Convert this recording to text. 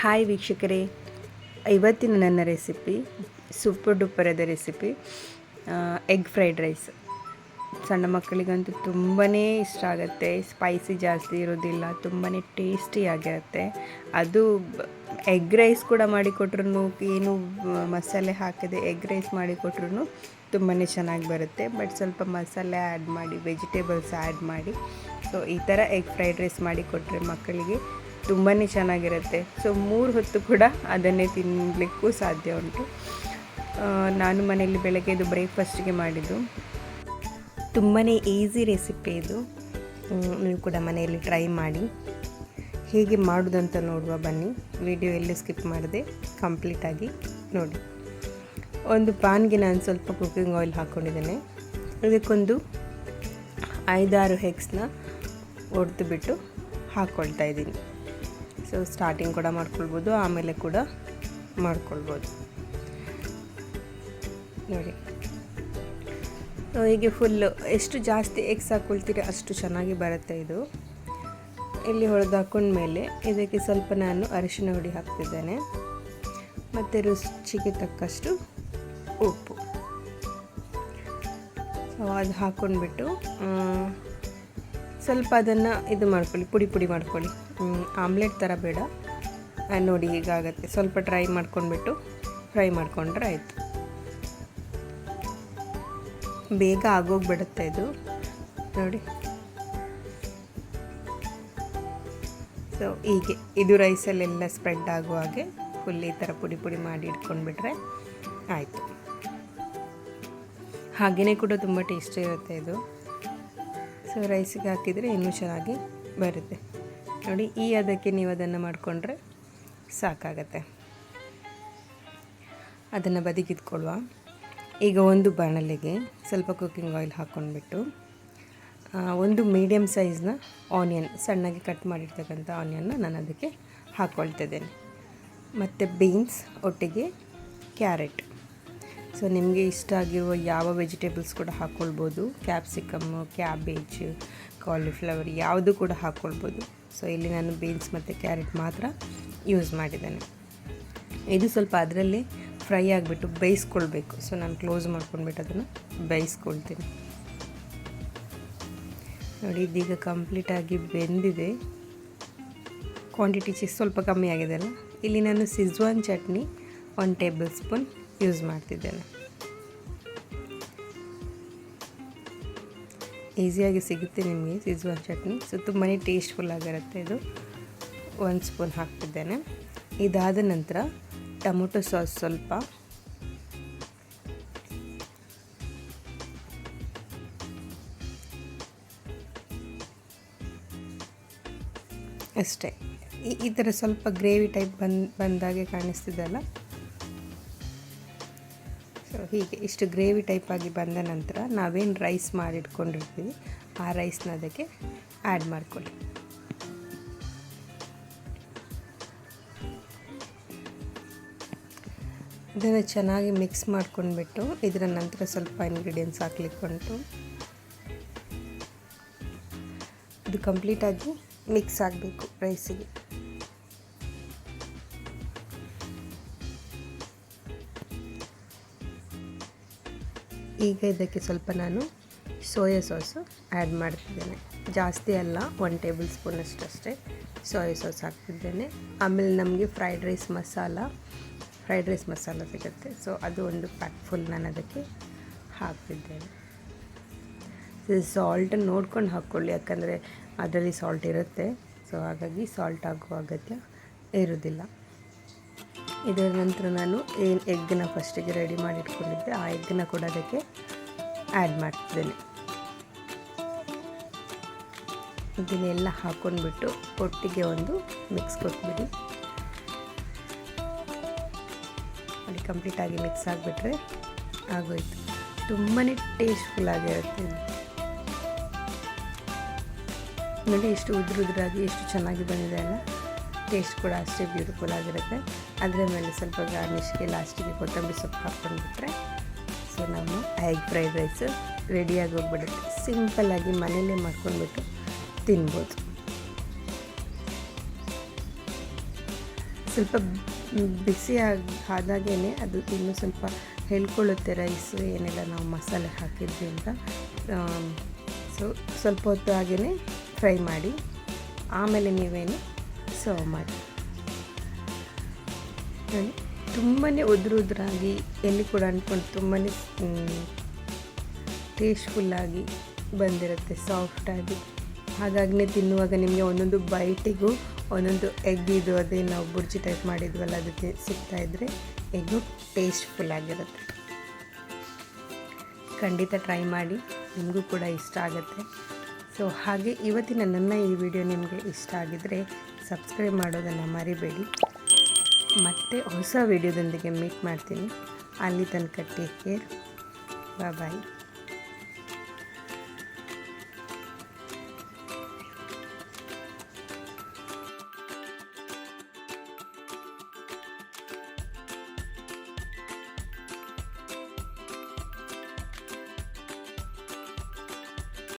Hi ವೀಕ್ಷಕರೇ, ಇವತ್ತಿನ ನನ್ನ ರೆಸಿಪಿ ಸೂಪರ್ ಡೂಪರದ ರೆಸಿಪಿ ಎಗ್ ಫ್ರೈಡ್ ರೈಸ್. ಸಣ್ಣ ಮಕ್ಕಳಿಗಂತೂ ತುಂಬಾ ಇಷ್ಟ ಆಗುತ್ತೆ. ಸ್ಪೈಸಿ ಜಾಸ್ತಿ ಇರೋದಿಲ್ಲ, ತುಂಬಾ ಟೇಸ್ಟಿಯಾಗಿರುತ್ತೆ. ಅದು ಎಗ್ ರೈಸ್ ಕೂಡ ಮಾಡಿಕೊಟ್ರು, ಏನು ಮಸಾಲೆ ಹಾಕದೆ ಎಗ್ ರೈಸ್ ಮಾಡಿಕೊಟ್ರು ತುಂಬಾ ಚೆನ್ನಾಗಿ ಬರುತ್ತೆ. ಬಟ್ ಸ್ವಲ್ಪ ಮಸಾಲೆ ಆ್ಯಡ್ ಮಾಡಿ, ವೆಜಿಟೇಬಲ್ಸ್ ಆ್ಯಡ್ ಮಾಡಿ, ಸೊ ಈ ಥರ ಎಗ್ ಫ್ರೈಡ್ ರೈಸ್ ಮಾಡಿಕೊಟ್ರೆ ಮಕ್ಕಳಿಗೆ ತುಂಬಾ ಚೆನ್ನಾಗಿರುತ್ತೆ. ಸೊ 3 ಹೊತ್ತು ಕೂಡ ಅದನ್ನೇ ತಿನ್ನಲಿಕ್ಕೂ ಸಾಧ್ಯ ಉಂಟು. ನಾನು ಮನೆಯಲ್ಲಿ ಬೆಳಗ್ಗೆ ಇದು ಬ್ರೇಕ್ಫಾಸ್ಟಿಗೆ ಮಾಡಿದ್ದು. ತುಂಬಾ ಈಸಿ ರೆಸಿಪಿ ಇದು. ನೀವು ಕೂಡ ಮನೆಯಲ್ಲಿ ಟ್ರೈ ಮಾಡಿ. ಹೇಗೆ ಮಾಡೋದಂತ ನೋಡುವ ಬನ್ನಿ. ವಿಡಿಯೋ ಎಲ್ಲೂ ಸ್ಕಿಪ್ ಮಾಡದೆ ಕಂಪ್ಲೀಟಾಗಿ ನೋಡಿ. ಒಂದು ಪಾನ್ಗೆ ನಾನು ಸ್ವಲ್ಪ ಕುಕ್ಕಿಂಗ್ ಆಯಿಲ್ ಹಾಕ್ಕೊಂಡಿದ್ದೇನೆ. ಇದಕ್ಕೊಂದು 5-6 ಎಗ್ಸ್ನ ಒಡೆದು ಬಿಟ್ಟು ಹಾಕ್ಕೊಳ್ತಾ ಇದ್ದೀನಿ. ಸೊ ಸ್ಟಾರ್ಟಿಂಗ್ ಕೂಡ ಮಾಡ್ಕೊಳ್ಬೋದು, ಆಮೇಲೆ ಕೂಡ ಮಾಡ್ಕೊಳ್ಬೋದು ನೋಡಿ. ಹೀಗೆ ಫುಲ್ಲು ಎಷ್ಟು ಜಾಸ್ತಿ ಎಗ್ಸ್ ಹಾಕ್ಕೊಳ್ತೀರಿ ಅಷ್ಟು ಚೆನ್ನಾಗಿ ಬರುತ್ತೆ ಇದು. ಇಲ್ಲಿ ಹೊಡೆದು ಹಾಕ್ಕೊಂಡ್ಮೇಲೆ ಇದಕ್ಕೆ ಸ್ವಲ್ಪ ನಾನು ಅರಿಶಿನ ಹುಡಿ ಹಾಕ್ತಿದ್ದೇನೆ, ಮತ್ತು ರುಚಿಗೆ ತಕ್ಕಷ್ಟು ಉಪ್ಪು. ಸೊ ಅದು ಹಾಕ್ಕೊಂಡ್ಬಿಟ್ಟು ಸ್ವಲ್ಪ ಅದನ್ನು ಇದು ಮಾಡ್ಕೊಳ್ಳಿ, ಪುಡಿ ಮಾಡ್ಕೊಳ್ಳಿ. ಆಮ್ಲೆಟ್ ಥರ ಬೇಡ ನೋಡಿ. ಹೀಗಾಗತ್ತೆ. ಸ್ವಲ್ಪ ಫ್ರೈ ಮಾಡ್ಕೊಂಡ್ರೆ ಆಯಿತು. ಬೇಗ ಆಗೋಗ್ಬಿಡುತ್ತೆ ಇದು ನೋಡಿ. ಸೊ ಹೀಗೆ ಇದು ರೈಸಲ್ಲೆಲ್ಲ ಸ್ಪ್ರೆಡ್ ಆಗೋ ಹಾಗೆ ಫುಲ್ ಈ ಥರ ಪುಡಿ ಮಾಡಿ ಇಟ್ಕೊಂಡ್ಬಿಟ್ರೆ ಆಯಿತು. ಹಾಗೆಯೇ ಕೂಡ ತುಂಬ ಟೇಸ್ಟಿ ಇರುತ್ತೆ ಇದು. ಸೊ ರೈಸಿಗೆ ಹಾಕಿದರೆ ಇನ್ನೂ ಚೆನ್ನಾಗಿ ಬರುತ್ತೆ ನೋಡಿ. ಅದಕ್ಕೆ ನೀವು ಅದನ್ನು ಮಾಡಿಕೊಂಡ್ರೆ ಸಾಕಾಗತ್ತೆ. ಅದನ್ನು ಬದಿಗಿಟ್ಕೊಳ್ಳುವ. ಈಗ ಒಂದು ಬಾಣಲೆಗೆ ಸ್ವಲ್ಪ ಕುಕ್ಕಿಂಗ್ ಆಯಿಲ್ ಹಾಕ್ಕೊಂಡ್ಬಿಟ್ಟು ಒಂದು ಮೀಡಿಯಮ್ ಸೈಜ್ನ ಆನಿಯನ್, ಸಣ್ಣಗೆ ಕಟ್ ಮಾಡಿರ್ತಕ್ಕಂಥ ಆನಿಯನ್ನ ನಾನು ಅದಕ್ಕೆ ಹಾಕ್ಕೊಳ್ತಿದ್ದೇನೆ. ಮತ್ತು ಬೀನ್ಸ್, ಒಟ್ಟಿಗೆ ಕ್ಯಾರೆಟ್. ಸೊ ನಿಮಗೆ ಇಷ್ಟ ಆಗಿರುವ ಯಾವ ವೆಜಿಟೇಬಲ್ಸ್ ಕೂಡ ಹಾಕ್ಕೊಳ್ಬೋದು. ಕ್ಯಾಪ್ಸಿಕಮ್ಮು, ಕ್ಯಾಬೇಜ್, ಕಾಲಿಫ್ಲವರ್ ಯಾವುದು ಕೂಡ ಹಾಕ್ಕೊಳ್ಬೋದು. ಸೊ ಇಲ್ಲಿ ನಾನು ಬೀನ್ಸ್ ಮತ್ತು ಕ್ಯಾರೆಟ್ ಮಾತ್ರ ಯೂಸ್ ಮಾಡಿದ್ದೇನೆ. ಇದು ಸ್ವಲ್ಪ ಅದರಲ್ಲೇ ಫ್ರೈ ಆಗಿಬಿಟ್ಟು ಬೇಯಿಸ್ಕೊಳ್ಬೇಕು. ಸೊ ನಾನು ಕ್ಲೋಸ್ ಮಾಡ್ಕೊಂಡ್ಬಿಟ್ಟು ಅದನ್ನು ಬೇಯಿಸ್ಕೊಳ್ತೀನಿ ನೋಡಿ. ಇದೀಗ ಕಂಪ್ಲೀಟಾಗಿ ಬೆಂದಿದೆ. ಕ್ವಾಂಟಿಟಿ ಸ್ವಲ್ಪ ಕಮ್ಮಿ ಆಗಿದೆ ಅಲ್ಲ. ಇಲ್ಲಿ ನಾನು ಸಿಜ್ವಾನ್ ಚಟ್ನಿ 1 ಟೇಬಲ್ ಸ್ಪೂನ್ ಯೂಸ್ ಮಾಡ್ತಿದ್ದೇನೆ. ಈಸಿಯಾಗಿ ಸಿಗುತ್ತೆ ನಿಮಗೆ ಸಿಜ್ವಾನ್ ಚಟ್ನಿ. ಸೊ ತುಂಬಾ ಟೇಸ್ಟ್ಫುಲ್ ಆಗಿರುತ್ತೆ ಇದು. 1 ಸ್ಪೂನ್ ಹಾಕ್ತಿದ್ದೇನೆ. ಇದಾದ ನಂತರ ಟೊಮೊಟೊ ಸಾಸ್ ಸ್ವಲ್ಪ, ಅಷ್ಟೇ. ಈ ಥರ ಸ್ವಲ್ಪ ಗ್ರೇವಿ ಟೈಪ್ ಬಂದಾಗೆ ಕಾಣಿಸ್ತಿದೆಯಲ್ಲ. ಸೊ ಹೀಗೆ ಇಷ್ಟು ಗ್ರೇವಿ ಟೈಪಾಗಿ ಬಂದ ನಂತರ ನಾವೇನು ರೈಸ್ ಮಾಡಿಟ್ಕೊಂಡಿರ್ತೀವಿ ಆ ರೈಸ್ನ ಅದಕ್ಕೆ ಆ್ಯಡ್ ಮಾಡ್ಕೊಳ್ಳಿ. ಇದನ್ನು ಚೆನ್ನಾಗಿ ಮಿಕ್ಸ್ ಮಾಡ್ಕೊಂಡ್ಬಿಟ್ಟು ಇದರ ನಂತರ ಸ್ವಲ್ಪ ಇಂಗ್ರೀಡಿಯೆಂಟ್ಸ್ ಹಾಕ್ಲಿಕ್ಕುಂಟು. ಇದು ಕಂಪ್ಲೀಟಾಗಿ ಮಿಕ್ಸ್ ಆಗಬೇಕು ರೈಸಿಗೆ. ಈಗ ಇದಕ್ಕೆ ಸ್ವಲ್ಪ ನಾನು ಸೋಯಾ ಸಾಸು ಆ್ಯಡ್ ಮಾಡ್ತಿದ್ದೇನೆ. ಜಾಸ್ತಿ ಅಲ್ಲ, 1 ಟೇಬಲ್ ಸ್ಪೂನ್ ಅಷ್ಟೇ ಸೋಯಾ ಸಾಸ್ ಹಾಕ್ತಿದ್ದೇನೆ. ಆಮೇಲೆ ನಮಗೆ ಫ್ರೈಡ್ ರೈಸ್ ಮಸಾಲ ಸಿಗುತ್ತೆ. ಸೊ ಅದು ಒಂದು ಪ್ಯಾಕ್ ಫುಲ್ ನಾನು ಅದಕ್ಕೆ ಹಾಕ್ತಿದ್ದೇನೆ. ಸಾಲ್ಟ್ ನೋಡ್ಕೊಂಡು ಹಾಕ್ಕೊಳ್ಳಿ, ಯಾಕಂದರೆ ಅದರಲ್ಲಿ ಸಾಲ್ಟ್ ಇರುತ್ತೆ. ಸೊ ಹಾಗಾಗಿ ಸಾಲ್ಟ್ ಆಗುವ ಅಗತ್ಯ ಇರೋದಿಲ್ಲ. ಇದರ ನಂತರ ನಾನು ಏನು ಎಗ್ಗನ್ನ ಫಸ್ಟಿಗೆ ರೆಡಿ ಮಾಡಿ ಇಟ್ಕೊಂಡಿದ್ದೆ ಆ ಎಗ್ಗನ್ನ ಕೂಡ ಅದಕ್ಕೆ ಆ್ಯಡ್ ಮಾಡ್ತಿದ್ದೇನೆ. ಇದನ್ನೆಲ್ಲ ಹಾಕ್ಕೊಂಡ್ಬಿಟ್ಟು ಒಟ್ಟಿಗೆ ಒಂದು ಮಿಕ್ಸ್ ಕೊಟ್ಬಿಡಿ. ಅಲ್ಲಿ ಕಂಪ್ಲೀಟಾಗಿ ಮಿಕ್ಸ್ ಆಗಿಬಿಟ್ರೆ ಆಗೋಯ್ತು. ತುಂಬಾ ಟೇಸ್ಟ್ಫುಲ್ ಆಗಿರುತ್ತೆ ನೋಡಿ. ಎಷ್ಟು ಉದ್ರಾಗಿ ಎಷ್ಟು ಚೆನ್ನಾಗಿ ಬಂದಿದೆ ಅಲ್ಲ. ಟೇಸ್ಟ್ ಕೂಡ ಅಷ್ಟೇ ಬ್ಯೂಟಿಫುಲ್ ಆಗಿರುತ್ತೆ. ಅದರ ಮೇಲೆ ಸ್ವಲ್ಪ ಗಾರ್ನಿಷ್ಗೆ ಲಾಸ್ಟಿಗೆ ಕೊತ್ತಂಬರಿ ಸೊಪ್ಪು ಹಾಕ್ಕೊಂಡ್ಬಿಟ್ರೆ ಸೊ ನಮ್ಮ ಎಗ್ ಫ್ರೈಡ್ ರೈಸ್ ರೆಡಿಯಾಗಿ ಹೋಗ್ಬಿಡುತ್ತೆ. ಸಿಂಪಲ್ಲಾಗಿ ಮನೆಯಲ್ಲೇ ಮಾಡ್ಕೊಂಡ್ಬಿಟ್ಟು ತಿನ್ಬೋದು. ಸ್ವಲ್ಪ ಬಿಸಿ ಆದಾಗೇ ಅದು ಇನ್ನೂ ಸ್ವಲ್ಪ ಹೇಳ್ಕೊಳ್ಳುತ್ತೆ ರೈಸ್ ಏನೆಲ್ಲ ನಾವು ಮಸಾಲೆ ಹಾಕಿದ್ವಿ ಅಂತ. ಸೊ ಸ್ವಲ್ಪ ಹೊತ್ತು ಹಾಗೇ ಫ್ರೈ ಮಾಡಿ ಆಮೇಲೆ ನೀವೇನು ಸರ್ವ್ ಮಾಡಿ. ತುಂಬಾ ಉದುರಾಗಿ ಎಲ್ಲಿ ಕೂಡ ಅಂದ್ಕೊಂಡು ತುಂಬಾ ಟೇಸ್ಟ್ಫುಲ್ಲಾಗಿ ಬಂದಿರುತ್ತೆ, ಸಾಫ್ಟಾಗಿ. ಹಾಗಾಗಿ ತಿನ್ನುವಾಗ ನಿಮಗೆ ಒಂದೊಂದು ಬೈಟಿಗೂ ಒಂದೊಂದು ಎಗ್ ಇದು ಅದೇ ನಾವು ಬುರ್ಜಿ ಟೈಪ್ ಮಾಡಿದ್ವಲ್ಲ ಅದಕ್ಕೆ ಸಿಗ್ತಾಯಿದ್ರೆ ಎಗ್ಗು ಟೇಸ್ಟ್ಫುಲ್ಲಾಗಿರುತ್ತೆ. ಖಂಡಿತ ಟ್ರೈ ಮಾಡಿ, ನಿಮಗೂ ಕೂಡ ಇಷ್ಟ ಆಗುತ್ತೆ. ಸೊ ಹಾಗೆ ಇವತ್ತಿನ ನನ್ನ ಈ ವಿಡಿಯೋ ನಿಮಗೆ ಇಷ್ಟ ಆಗಿದ್ದರೆ ಸಬ್ಸ್ಕ್ರೈಬ್ ಮಾಡೋದನ್ನು ಮರಿಬೇಡಿ. ಮತ್ತೆ ಹೊಸ ವಿಡಿಯೋದೊಂದಿಗೆ ಮೀಟ್ ಮಾಡ್ತೀನಿ. ಅಲ್ಲಿ ತನಕ ಟೇಕ್ ಕೇರ್, ಬಾಯ್.